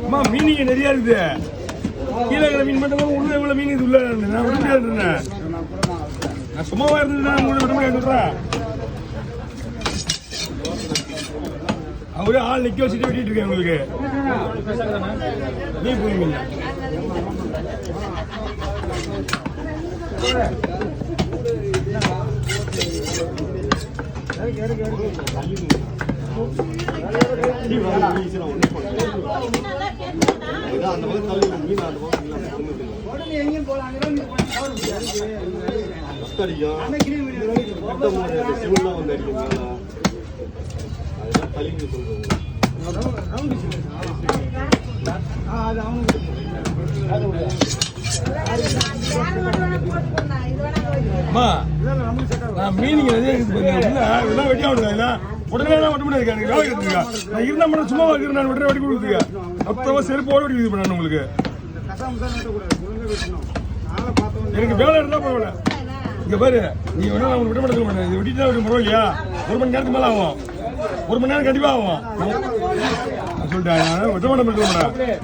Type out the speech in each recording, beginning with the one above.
அம்மா மீன் இங்க நிறைய இருக்குது. கீழே இருக்கிற மீன் மட்டும் உள்ள எவ்வளவு மீன் இது உள்ள நான் விட முடியாது. நான் சும்மாவா இருந்தேன் உங்களை விட முடியாது. அவரே ஆள் நிக்க வச்சுட்டு வெட்டிட்டு இருக்கேன் உங்களுக்கு. நீ போவீங்க மீனிங் வெட்டி ஆகுதுங்க. உடனே வெட்ட முடியாது. நான் இருந்தா மட்டும் சும்மா நான் உடனே வெட்டி கொடுத்துருக்கேன். மொத்தமா செருப்போட வெட்டி இது பண்ண உங்களுக்கு. எனக்கு வேலை இருந்தா பரவாயில்ல. இங்க பாரு நீ வேணா நான் விட மாட்டேன். இது வெட்டிட்டு தான் பரவாயில்லையா? 1 மணி நேரத்துக்கு மேல ஆகும். 1 மணி நேரம் கண்டிப்பா ஆகும். நான் சொல்லிட்டேன் வெட்ட மாட்டேன்.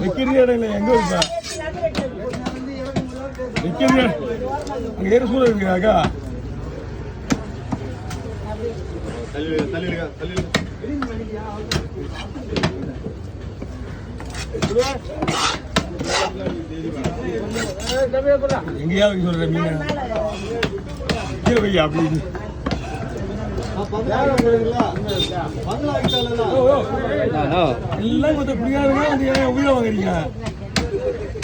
வைக்கிறது இடம் இல்லை. எங்க வைப்பேன் வைக்கிறது அங்க ஏற சூழல் இருக்குறாக்கா. எங்கேயாவது சொல்ற மீன் கீழே வையா அப்படின்னு எல்லாம் கொஞ்சம் புரியாதுங்க. உயிரை வாங்குறீங்க.